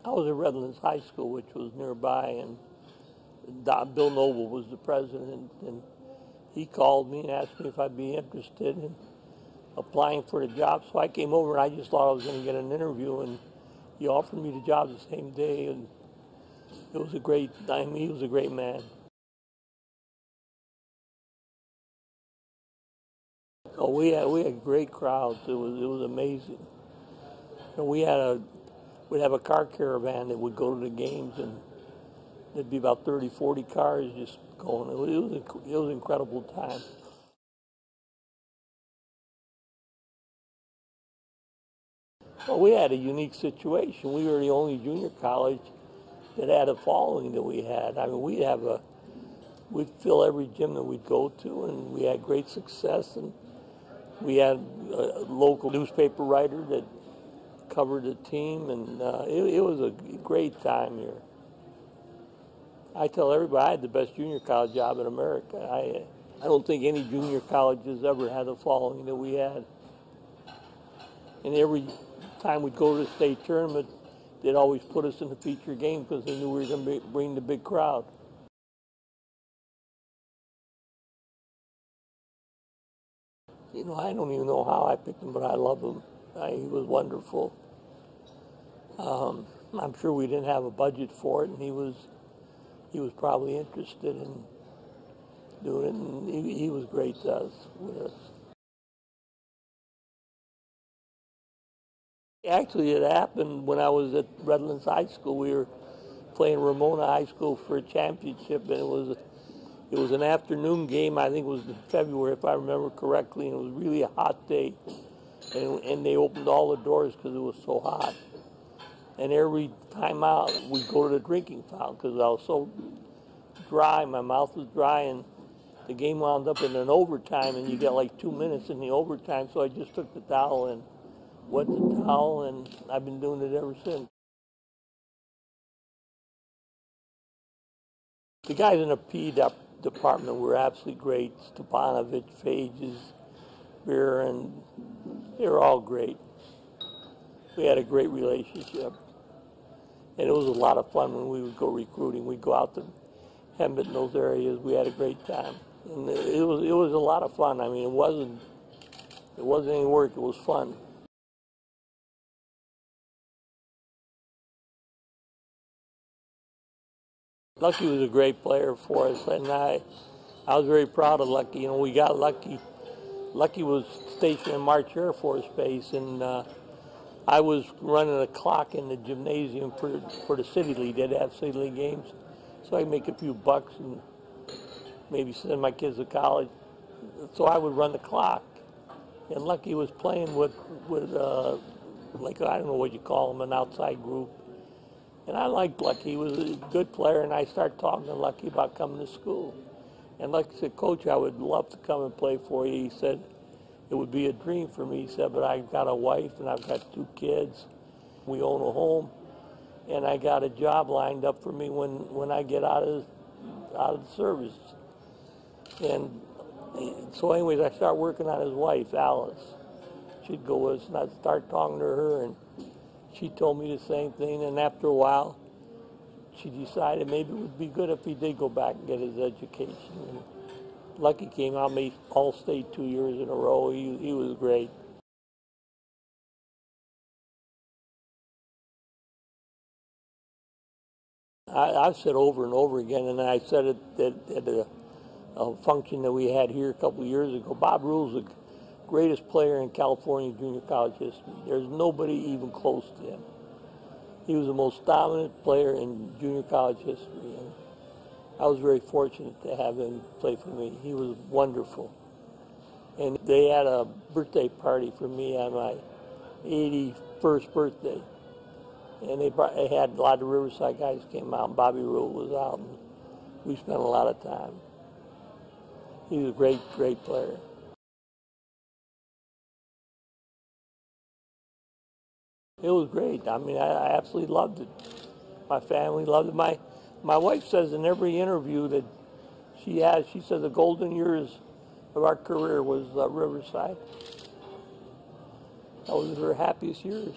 I was at Redlands High School, which was nearby, and Bill Noble was the president, and he called me and asked me if I'd be interested in applying for the job. So I came over, and I just thought I was going to get an interview, and he offered me the job the same day, and it was a great time. He was a great man. Oh, we had great crowds. It was amazing. We'd have a car caravan that would go to the games, and there'd be about 30, 40 cars just going. It was an incredible time. Well, we had a unique situation. We were the only junior college that had a following that we had. I mean, we'd fill every gym that we'd go to, and we had great success. And we had a local newspaper writer that covered the team, and it was a great time here. I tell everybody I had the best junior college job in America. I don't think any junior college has ever had the following that we had. And every time we'd go to the state tournament, they'd always put us in the feature game because they knew we were going to bring the big crowd. I don't even know how I picked him, but I love him. He was wonderful. I'm sure we didn't have a budget for it, and he was probably interested in doing it, and he was great with us. Actually, it happened when I was at Redlands High School. We were playing Ramona High School for a championship, and it was an afternoon game. I think it was in February, if I remember correctly, and it was really a hot day. And they opened all the doors because it was so hot. And every time out, we'd go to the drinking fountain because I was so dry, my mouth was dry, and the game wound up in an overtime, and you get like 2 minutes in the overtime. So I just took the towel and wet the towel, and I've been doing it ever since. The guys in the PE department were absolutely great. Stepanovich, Phages, Beer, and they were all great. We had a great relationship. And it was a lot of fun when we would go recruiting. We'd go out to Hemet and those areas. We had a great time. And it was a lot of fun. I mean, it wasn't any work. It was fun. Lucky was a great player for us, and I was very proud of Lucky. We got Lucky. Lucky was stationed in March Air Force Base, and I was running a clock in the gymnasium for the City League. They'd have City League games, so I'd make a few bucks and maybe send my kids to college. So I would run the clock, and Lucky was playing with like, I don't know what you call them, an outside group. And I liked Lucky. He was a good player, and I started talking to Lucky about coming to school. And Lucky said, "Coach, I would love to come and play for you." He said, "It would be a dream for me." He said, "But I've got a wife, and I've got 2 kids. We own a home, and I got a job lined up for me when I get out of the service." And so anyways, I started working on his wife, Alice. She'd go with us, and I'd start talking to her, and she told me the same thing. And after a while, she decided maybe it would be good if he did go back and get his education. And Lucky came out, made All-State 2 years in a row. He was great. I've said over and over again, and I said it at a function that we had here a couple of years ago. Bob Rule's the greatest player in California junior college history. There's nobody even close to him. He was the most dominant player in junior college history, and I was very fortunate to have him play for me. He was wonderful. And they had a birthday party for me on my 81st birthday. And they had a lot of Riverside guys came out, and Bobby Rule was out, and we spent a lot of time. He was a great, great player. It was great. I mean, I absolutely loved it. My family loved it. My wife says in every interview that she has, she says the golden years of our career was Riverside. That was her happiest years.